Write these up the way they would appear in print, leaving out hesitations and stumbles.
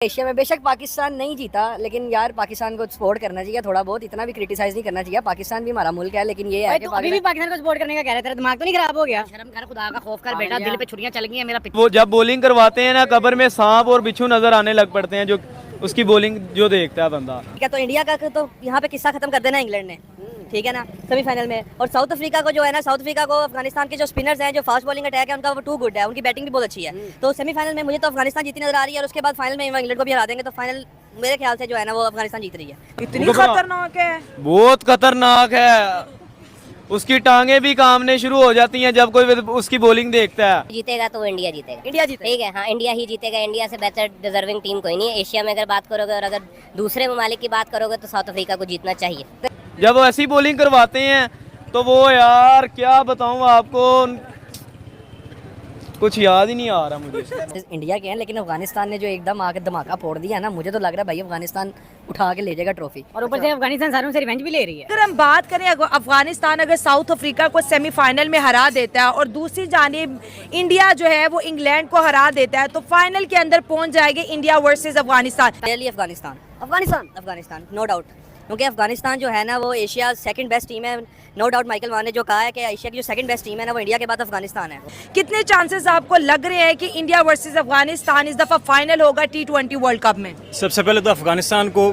Asia में बेशक पाकिस्तान नहीं जीता, लेकिन यार पाकिस्तान को सपोर्ट करना चाहिए थोड़ा बहुत, इतना भी क्रिटिसाइज नहीं करना चाहिए। पाकिस्तान भी हमारा मुल्क है, लेकिन ये है कि अभी भी पाकिस्तान को सपोर्ट करने का कह रहे थे, दिमाग तो नहीं खराब हो गया? शर्म कर, खुदा का खौफ कर बेटा, दिल पे छुरियां चल गई हैं मेरा। वो जब बॉलिंग करवाते हैं ना, कब्र में सांप और बिच्छू नजर आने लग पड़ते हैं, जो उसकी बॉलिंग जो देखता है बंदा। क्या तो इंडिया का तो यहाँ पे किस्सा खत्म कर देना इंग्लैंड ने, ठीक है ना, सेमीफाइनल में। और साउथ अफ्रीका को जो है ना, साउथ अफ्रीका को अफगानिस्तान के जो स्पिनर्स हैं, जो फास्ट बॉलिंग अटैक है उनका, वो टू गुड है, उनकी बैटिंग भी बहुत अच्छी है। तो सेमीफाइनल में मुझे तो अफगानिस्तान जीती नजर आ रही है, और उसके बाद फाइनल में इंग्लैंड को भी हरा देंगे, तो फाइनल मेरे ख्याल से जो है ना वो अफगानिस्तान जीत रही है। इतनी खतरनाक है, बहुत खतरनाक है। उसकी टांगे भी कामने शुरू हो जाती हैं जब कोई उसकी बॉलिंग देखता है। जीतेगा तो इंडिया जीतेगा, इंडिया जीतेगा, ठीक है, हाँ इंडिया ही जीतेगा। इंडिया से बेहतर डिजर्विंग टीम कोई नहीं है एशिया में। अगर बात करोगे और अगर दूसरे ममालिक की बात करोगे तो साउथ अफ्रीका को जीतना चाहिए। जब वो ऐसी बॉलिंग करवाते हैं तो वो यार क्या बताऊं आपको, कुछ याद ही नहीं आ रहा मुझे। इंडिया के हैं, लेकिन अफगानिस्तान ने जो एकदम आके धमाका फोड़ दिया ना, मुझे तो लग रहा है भाई अफगानिस्तान उठा के ले जाएगा ट्रॉफी। और ऊपर से अफगानिस्तान सारों से रिवेंज भी ले रही है। अगर हम बात करें अफगानिस्तान अगर साउथ अफ्रीका को सेमीफाइनल में हरा देता है और दूसरी जानिब इंडिया जो है वो इंग्लैंड को हरा देता है, तो फाइनल के अंदर पहुंच जाएगी India versus Afghanistan. Afghanistan Afghanistan Afghanistan no doubt, क्योंकि अफगानिस्तान जो है ना वो एशिया सेकंड बेस्ट टीम है, नो डाउट। माइकल मान ने जो कहा है कि एशिया की जो सेकंड बेस्ट टीम है ना वो इंडिया के बाद अफगानिस्तान है। कितने चांसेस आपको लग रहे हैं कि इंडिया वर्सेस अफगानिस्तान इस दफा फाइनल होगा T20 वर्ल्ड कप में? सबसे पहले तो अफगानिस्तान को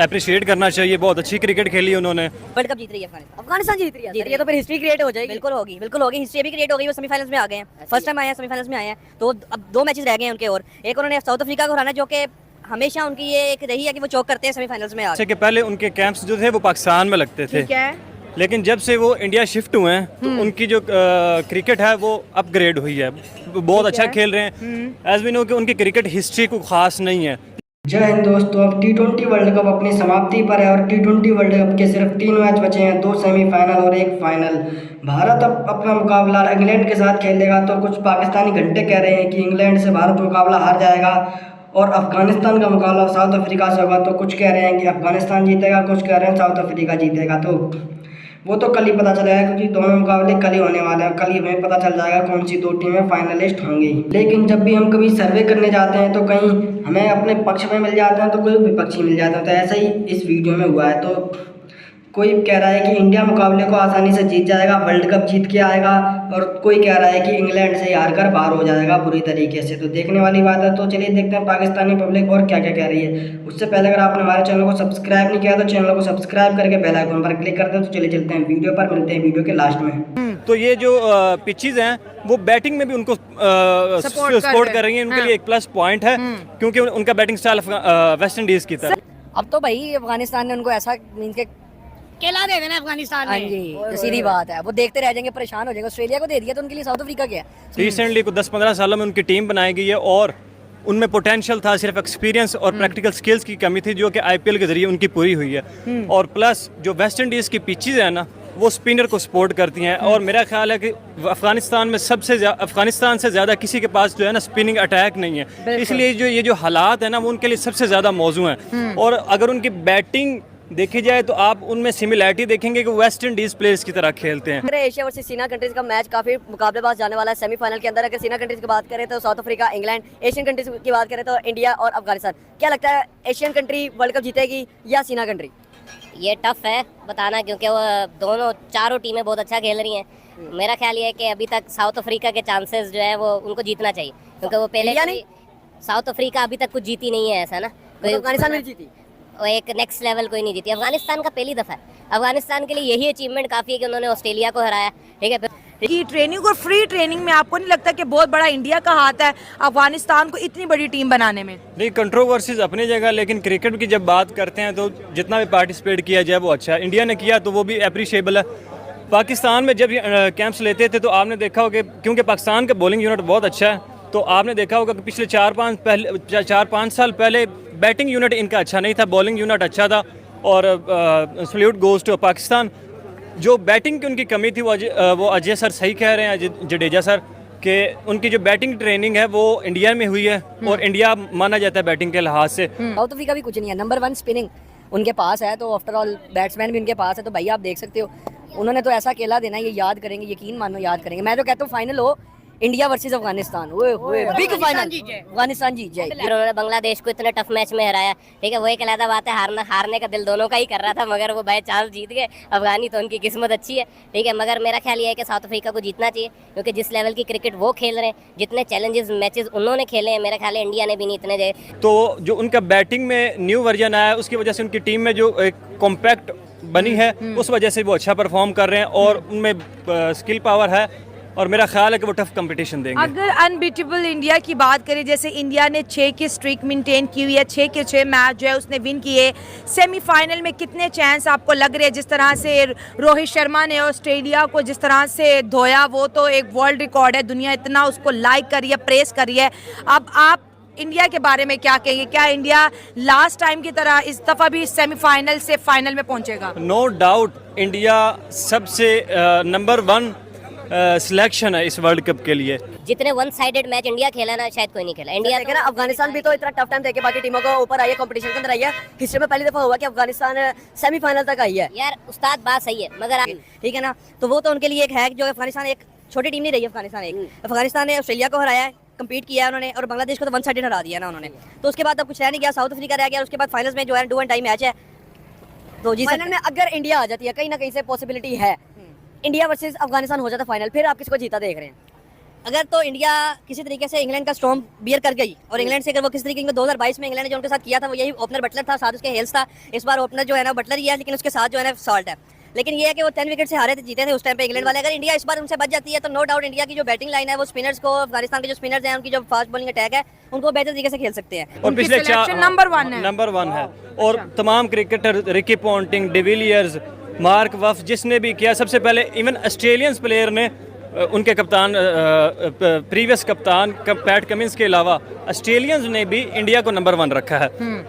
अप्रिशिएट करना चाहिए, बहुत अच्छी क्रिकेट खेली उन्होंने। वर्ल्ड कप जीत रही है अफगानिस्तान, अफगानिस्तान जीत रही है, ये तो फिर हिस्ट्री क्रिएट हो जाएगी। बिल्कुल होगी, बिल्कुल होगी, हिस्ट्री भी क्रिएट हो गई। वो सेमीफाइनल्स में आ गए हैं, फर्स्ट टाइम आए हैं सेमीफाइनल्स में आए हैं, तो अब 2 मैचेस रह गए हैं उनके, और एक उन्होंने साउथ अफ्रीका को हराना, जो कि हमेशा उनकी ये एक रही है कि वो चौक करते हैं सेमीफाइनल्स में। इससे के पहले उनके कैंप्स जो थे वो पाकिस्तान में लगते थे, ठीक है, लेकिन जब से वो इंडिया शिफ्ट हुए हैं तो उनकी जो क्रिकेट है वो अपग्रेड हुई है, बहुत अच्छा खेल रहे हैं। एज वी नो कि उनकी क्रिकेट हिस्ट्री को खास नहीं है। जय हिंद दोस्तों, अब T20 वर्ल्ड कप अपनी समाप्ति पर है और T20 वर्ल्ड कप के सिर्फ 3 मैच बचे हैं, 2 सेमीफाइनल और 1 फाइनल। भारत अब अपना मुकाबला इंग्लैंड के साथ खेलेगा, तो कुछ पाकिस्तानी घंटे कह रहे हैं कि इंग्लैंड से भारत मुकाबला हार जाएगा, और अफगानिस्तान का मुकाबला साउथ अफ्रीका से होगा। तो कुछ कह रहे हैं कि अफगानिस्तान जीतेगा, कुछ कह रहे हैं साउथ अफ्रीका जीतेगा। तो वो तो कल ही पता चलेगा, क्योंकि दोनों मुकाबले कल ही होने वाले हैं। कल ही हमें पता चल जाएगा कौन सी 2 टीमें फाइनलिस्ट होंगी। लेकिन जब भी हम कभी सर्वे करने जाते हैं तो कहीं हमें अपने पक्ष में मिल जाते हैं तो कोई विपक्षी मिल जाता है। तो ऐसा ही इस वीडियो में हुआ है। तो कोई कह रहा है कि इंडिया मुकाबले को आसानी से जीत जाएगा, वर्ल्ड कप जीत के आएगा, और कोई कह रहा है कि इंग्लैंड से हार कर बाहर हो जाएगा बुरी तरीके से। तो देखने वाली बात है। तो चलिए देखते हैं पाकिस्तानी पब्लिक और क्या क्या कह रही है। उससे पहले अगर आपने हमारे चैनल को सब्सक्राइब नहीं किया तो चैनल को सब्सक्राइब करके बेल आइकन पर क्लिक कर दें। तो चलिए चलते हैं वीडियो पर, मिलते हैं वीडियो के लास्ट में। तो ये जो पिचेस हैं वो बैटिंग में भी उनको सपोर्ट कर रही हैं, उनके लिए एक प्लस पॉइंट है, क्योंकि उनका बैटिंग स्टाइल वेस्ट इंडीज की तरह। अब तो भाई अफगानिस्तान ने उनको ऐसा मीन के केला दे देना अफगानिस्तान हाँ में। जी, तो सीधी बात है, वो देखते रह जाएंगे, परेशान हो जाएंगे। ऑस्ट्रेलिया को दे दिया तो उनके लिए साउथ अफ्रीका क्या है। रिसेंटली को 10-15 सालों में उनकी टीम बनाई गई है और उनमें पोटेंशियल था, सिर्फ एक्सपीरियंस और प्रैक्टिकल स्किल्स की कमी थी, जो कि आईपीएल के जरिए उनकी पूरी हुई है। और प्लस जो वेस्ट इंडीज़ की पिचेस है ना, वो स्पिनर को सपोर्ट करती हैं, और मेरा ख्याल है कि अफगानिस्तान में अफगानिस्तान से ज़्यादा किसी के पास जो है ना स्पिनिंग अटैक नहीं है। इसलिए जो ये जो हालात है ना वो उनके लिए सबसे ज़्यादा मौजू हैं। और अगर उनकी बैटिंग देखी जाए तो आप उनमें सिमिलैरिटी देखेंगे कि वेस्ट इंडीज प्लेयर्स की तरह खेलते हैं। एशिया वर्सेस सीना कंट्रीज का मैच काफी मुकाबलेबाज जाने वाला है सेमीफाइनल के अंदर। अगर सीना कंट्रीज की बात करें तो south Africa, England, Asian countries की बात करें तो इंडिया और अफगानिस्तान। क्या लगता है, एशियन कंट्री वर्ल्ड कप जीतेगी या सीना कंट्री? ये टफ है बताना, क्योंकि वो दोनों चारों टीमें बहुत अच्छा खेल रही हैं। मेरा ख्याल ये है कि अभी तक साउथ अफ्रीका के चांसेस जो है वो उनको जीतना चाहिए, क्योंकि वो पहले साउथ अफ्रीका अभी तक कुछ जीती नहीं है, ऐसा ना। अफगानिस्तान में जीती, वो एक नेक्स्ट लेवल कोई नहीं जीती। अफगानिस्तान का पहली दफ़ा है। अफगानिस्तान के लिए यही अचीवमेंट काफ़ी है कि उन्होंने ऑस्ट्रेलिया को हराया, ठीक है। की ट्रेनिंग और फ्री ट्रेनिंग में आपको नहीं लगता कि बहुत बड़ा इंडिया का हाथ है अफगानिस्तान को इतनी बड़ी टीम बनाने में? नहीं, कंट्रोवर्सीज अपनी जगह, लेकिन क्रिकेट की जब बात करते हैं तो जितना भी पार्टिसिपेट किया जाए वो अच्छा है। इंडिया ने किया तो वो भी अप्रिशिएबल है। पाकिस्तान में जब कैंप्स लेते थे तो आपने देखा होगा, क्योंकि पाकिस्तान का बॉलिंग यूनिट बहुत अच्छा है, तो आपने देखा होगा कि पिछले 4-5 साल पहले बैटिंग यूनिट इनका अच्छा नहीं था, बॉलिंग यूनिट अच्छा था। और सल्यूट गोज टू पाकिस्तान। जो बैटिंग की उनकी कमी थी वो अजय सर सही कह रहे हैं, जडेजा सर, कि उनकी जो बैटिंग ट्रेनिंग है वो इंडिया में हुई है, और इंडिया माना जाता है बैटिंग के लिहाज से। साउथ अफ्रीका भी कुछ नहीं है, नंबर 1 स्पिनिंग उनके पास है, तो आफ्टर ऑल बैट्समैन भी उनके पास है। तो भाई आप देख सकते हो, उन्होंने तो ऐसा केला देना, ये याद करेंगे, यकीन मानो याद करेंगे। मैं तो कहता हूँ फाइनल हो इंडिया वर्सेस अफगानिस्तान, ओए बिग फाइनल, अफगानिस्तान जीत जाएगी। फिर उन्होंने बांग्लादेश को इतने टफ मैच में हराया, ठीक है, वो एक अलग बात है, हारने का दिल दोनों का ही कर रहा था, मगर वो बाय चांस जीत गए। अफगानी तो उनकी किस्मत अच्छी है, ठीक है, मगर मेरा ख्याल ये है कि साउथ अफ्रीका को जीतना चाहिए, क्योंकि जिस लेवल की क्रिकेट वो खेल रहे हैं, जितने चैलेंजेस मैचेस उन्होंने खेले हैं, मेरा ख्याल है इंडिया ने भी नहीं इतने दे। तो जो उनका बैटिंग में न्यू वर्जन आया, उसकी वजह से उनकी टीम में जो एक कॉम्पैक्ट बनी है, उस वजह से वो अच्छा परफॉर्म कर रहे हैं और उनमें स्किल पावर है, और मेरा ख्याल है कि वो टफ कंपटीशन देंगे। अगर अनबीटेबल इंडिया की बात करें, जैसे इंडिया ने 6 की स्ट्रीक मेंटेन की हुई है, 6 के 6 मैच जो है उसने विन किए, सेमीफाइनल में कितने चांस आपको लग रहे हैं? जिस तरह से रोहित शर्मा ने ऑस्ट्रेलिया को जिस तरह से धोया, वो तो एक वर्ल्ड रिकॉर्ड है, दुनिया इतना उसको लाइक कर रही है, प्रेस कर रही है। अब आप इंडिया के बारे में क्या कहेंगे? क्या इंडिया लास्ट टाइम की तरह इस दफ़ा भी सेमीफाइनल से फाइनल में पहुंचेगा? नो डाउट इंडिया सबसे नंबर 1 सिलेक्शन है इस वर्ल्ड कप के लिए। जितने वन साइडेड मैच इंडिया खेला ना, शायद कोई नहीं खेला। इंडिया देखे ना, अफगानिस्तान भी तो इतना टफ टाइम देके बाकी टीमों को ऊपर आई है, कंपटीशन के अंदर आई है। हिस्ट्री में पहली दफा हुआ कि अफगानिस्तान सेमीफाइनल तक आई है। यार उस्ताद बात सही है, मगर ठीक है ना, तो वो तो उनके लिए एक है जो अफगानिस्तान एक छोटी टीम नहीं रही। अफगानिस्तान ने ऑस्ट्रेलिया को हराया है, कम्पीट किया है उन्होंने, और बांग्लादेश को तो वन साइडेड हरा दिया ना उन्होंने। तो उसके बाद अब कुछ रह नहीं गया, साउथ अफ्रीका रह गया, उसके बाद फाइनल्स में जो है डू एंड डाई मैच है। तो जी फाइनल में अगर इंडिया आ जाती है, कहीं ना कहीं से पॉसिबिलिटी है इंडिया वर्सेस अफगानिस्तान हो जाता फाइनल, फिर आप किसको जीता देख रहे हैं? अगर तो इंडिया किसी तरीके से इंग्लैंड का स्टॉर्म बियर कर गई, और इंग्लैंड से अगर वो किस तरीके से 2022 में इंग्लैंड ने जो उनके साथ किया था, वो यही ओपनर बटलर था, साथ उसके हेल्स था। इस बार ओपनर जो है ना बटलर ही है, लेकिन उसके साथ जो है ना सॉल्ट है। लेकिन ये है कि वो 10 विकेट से हारे थे, जीते थे उस टाइम पे इंग्लैंड वाले। अगर इंडिया इस बार उनसे बच जाती है तो नो डाउट इंडिया की जो बैटिंग लाइन है, वो स्पिनर्स को, अफगानिस्तान के जो स्पिनर्स हैं, उनकी जो फास्ट बॉलिंग अटैक है, उनको बेहतर तरीके से खेल सकते हैं। और पिछले नंबर 1 है, नंबर 1 है। और तमाम cricketer, Ricky Ponting, de Villiers, Mark Waugh, जिसने भी किया, सबसे पहले इवन ऑस्ट्रेलियंस प्लेयर ने उनके कप्तान, प्रीवियस कप्तान पैट कमिंस के अलावा ऑस्ट्रेलियंस ने भी इंडिया को नंबर 1 रखा है।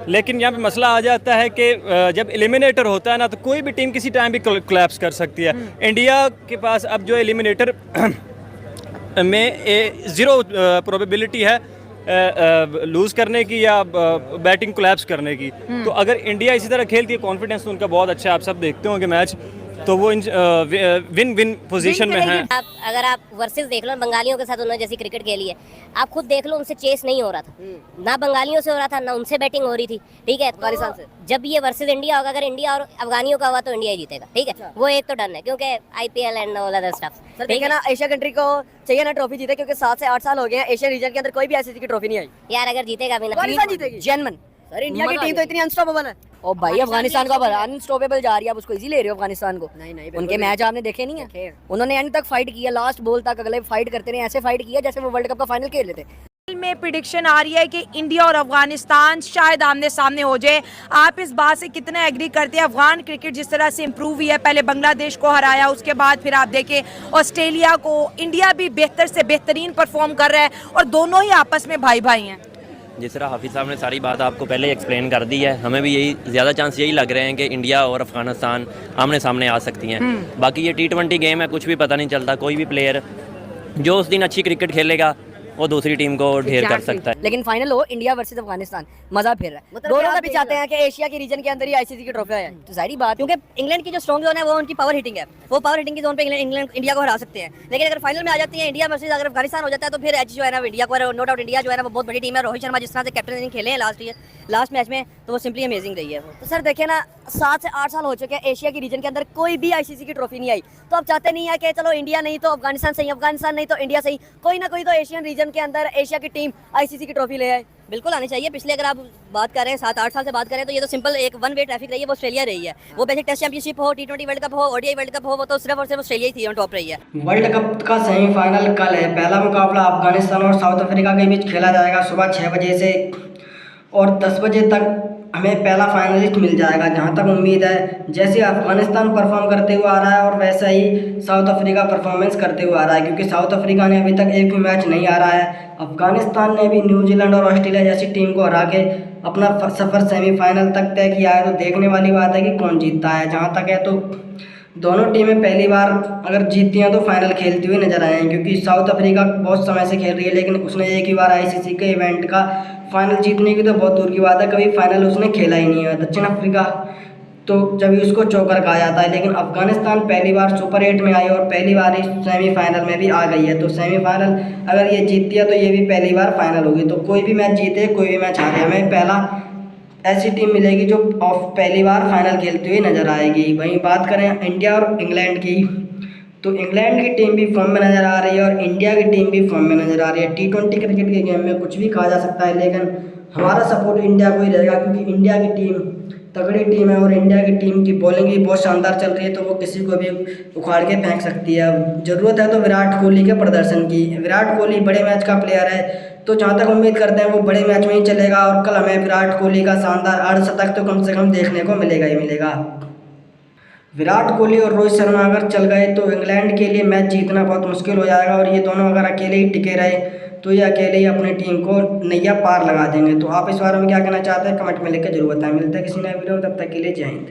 लेकिन यहाँ पे मसला आ जाता है कि जब एलिमिनेटर होता है ना, तो कोई भी टीम किसी टाइम भी कोलैप्स कर सकती है। इंडिया के पास अब जो एलिमिनेटर में 0 प्रोबेबिलिटी है लूज़ करने की या बैटिंग कोलैप्स करने की। तो अगर इंडिया इसी तरह खेलती है, कॉन्फिडेंस तो उनका बहुत अच्छा है, आप सब देखते होंगे मैच, तो वो विन विन पोजीशन में हैं। अगर आप वर्सेस देख लो, बंगालियों के साथ उन्होंने जैसी क्रिकेट खेली है, आप खुद देख लो, उनसे चेस नहीं हो रहा था, ना बंगालियों से हो रहा था, ना उनसे बैटिंग हो रही थी, ठीक है। अफगानिस्तान से जब ये वर्सेस इंडिया होगा, अगर इंडिया और अफगानियों का हुआ तो इंडिया ही जीतेगा, ठीक है। वो एक तो डन है, क्योंकि IPL and all other stuff. ठीक है ना, एशिया कंट्री को चाहिए ना ट्रॉफी जीते, क्योंकि 7 से 8 साल हो गए हैं एशिया रीजन के अंदर कोई भी ऐसी की ट्रॉफी नहीं आई। यार अगर जीतेगा भी ना, अफगानिस्तान जीतेगी जेन्युइन। सर इंडिया की टीम तो इतनी अनस्टॉपेबल है। और भाई अफगानिस्तान का अनस्टॉपेबल जा रही है, आप उसको इजी ले रहे हो अफगानिस्तान को। नहीं, उनके मैच आपने देखे नहीं है, उन्होंने एंड तक फाइट किया, लास्ट बॉल तक अगले फाइट करते रहे, ऐसे फाइट किया जैसे वो वर्ल्ड कप का फाइनल खेल रहे थे। में प्रिडिक्शन आ रही है कि इंडिया और अफगानिस्तान शायद आमने सामने हो जाए। आप इस बात से कितना एग्री करते हैं? अफगान क्रिकेट जिस तरह से इम्प्रूव हुई है, पहले बांग्लादेश को हराया, उसके बाद फिर आप देखें ऑस्ट्रेलिया को, इंडिया भी बेहतर से बेहतरीन परफॉर्म कर रहा है, और दोनों ही आपस में भाई भाई हैं। जिस तरह हाफिज़ साहब ने सारी बात आपको पहले एक्सप्लेन कर दी है, हमें भी यही ज़्यादा चांस यही लग रहे हैं कि इंडिया और अफगानिस्तान आमने सामने आ सकती हैं। बाकी ये T20 गेम है, कुछ भी पता नहीं चलता, कोई भी प्लेयर जो उस दिन अच्छी क्रिकेट खेलेगा वो दूसरी टीम को ढेर कर सकता है। लेकिन फाइनल हो इंडिया वर्सेस अफगानिस्तान, मजा फिर रहा है। दोनों का भी चाहते हैं कि एशिया के रीजन के अंदर ही ICC की ट्रॉफी है, तो जाहिर बात, क्योंकि इंग्लैंड की जो स्ट्रॉन्ग जोन है वो उनकी पावर हिटिंग है, वो पावर हिटिंग की जोन पे इंग्लैंड इंडिया को हरा सकते हैं। लेकिन अगर फाइनल में आ जाती है इंडिया वर्सेस अगर अफगानिस्तान हो जाता है, तो फिर एज जो है ना इंडिया को, नो डाउट इंडिया जो है ना वो बहुत बड़ी टीम है। रोहित शर्मा जिस तरह से कैप्टन खेले हैं लास्ट मैच में, तो वो सिंपली अमेजिंग रही है। तो सर देखिए ना, 7 से 8 साल हो चुके हैं एशिया की रीजन के अंदर कोई भी ICC की ट्रॉफी नहीं आई, तो अब चाहते नहीं है कि चलो इंडिया नहीं तो अफगानिस्तान सही, अफगानिस्तान नहीं तो इंडिया सही, कोई ना कोई तो एशियन रीजन के अंदर एशिया की टीम ICC की ट्रॉफी ले आए। बिल्कुल आनी चाहिए। पिछले अगर आप बात कर रहे हैं 7-8 साल से बात करें, तो ये तो सिंपल एक वन वे ट्रैफिक रही है, वो ऑस्ट्रेलिया रही है। वो बेसिक टेस्ट चैंपियनशिप हो, T20 वर्ल्ड कप हो, ODI वर्ल्ड कप हो, वो तो सिर्फ और सिर्फ ऑस्ट्रेलिया ही थी ऑन टॉप रही है। वर्ल्ड कप का सेमीफाइनल कल है। पहला मुकाबला अफगानिस्तान और साउथ अफ्रीका के बीच खेला जाएगा सुबह 6 बजे से, और 10 बजे तक हमें पहला फाइनलिस्ट मिल जाएगा। जहां तक उम्मीद है, जैसे अफगानिस्तान परफॉर्म करते हुए आ रहा है और वैसा ही साउथ अफ्रीका परफॉर्मेंस करते हुए आ रहा है, क्योंकि साउथ अफ्रीका ने अभी तक एक भी मैच नहीं हारा है। अफगानिस्तान ने भी न्यूजीलैंड और ऑस्ट्रेलिया जैसी टीम को हरा के अपना सफ़र सेमीफाइनल तक तय किया है। तो देखने वाली बात है कि कौन जीतता है। जहाँ तक है तो दोनों टीमें पहली बार अगर जीतती हैं तो फाइनल खेलती हुई नजर आए हैं, क्योंकि साउथ अफ्रीका बहुत समय से खेल रही है, लेकिन उसने एक ही बार ICC के इवेंट का फाइनल जीतने की तो बहुत दूर की बात है, कभी फाइनल उसने खेला ही नहीं है। दक्षिण अफ्रीका तो जब उसको चौकर कहा जाता है। लेकिन अफगानिस्तान पहली बार सुपर 8 में आई और पहली बार ही सेमीफाइनल में भी आ गई है। तो सेमीफाइनल अगर ये जीतती है तो ये भी पहली बार फाइनल होगी। तो कोई भी मैच जीते कोई भी मैच हारे, हमें पहला ऐसी टीम मिलेगी जो पहली बार फाइनल खेलती हुई नज़र आएगी। वहीं बात करें इंडिया और इंग्लैंड की, तो इंग्लैंड की टीम भी फॉर्म में नज़र आ रही है और इंडिया की टीम भी फॉर्म में नज़र आ रही है। T20 क्रिकेट के गेम में कुछ भी कहा जा सकता है, लेकिन हमारा सपोर्ट इंडिया को ही रहेगा, क्योंकि इंडिया की टीम तगड़ी टीम है और इंडिया की टीम की बॉलिंग भी बहुत शानदार चल रही है। तो वो किसी को भी उखाड़ के फेंक सकती है। ज़रूरत है तो विराट कोहली के प्रदर्शन की। विराट कोहली बड़े मैच का प्लेयर है, तो जहाँ तक उम्मीद करते हैं वो बड़े मैच में ही चलेगा और कल हमें विराट कोहली का शानदार अर्धशतक तो कम से कम देखने को मिलेगा ही मिलेगा। विराट कोहली और रोहित शर्मा अगर चल गए तो इंग्लैंड के लिए मैच जीतना बहुत मुश्किल हो जाएगा और ये दोनों अगर अकेले ही टिके रहे तो ये अकेले ही अपनी टीम को नैया पार लगा देंगे। तो आप इस बारे में क्या कहना चाहते हैं कमेंट में लिखकर जरूर बताएं। मिलते हैं किसी नए वीडियो में, तब तक के लिए जय हिंद।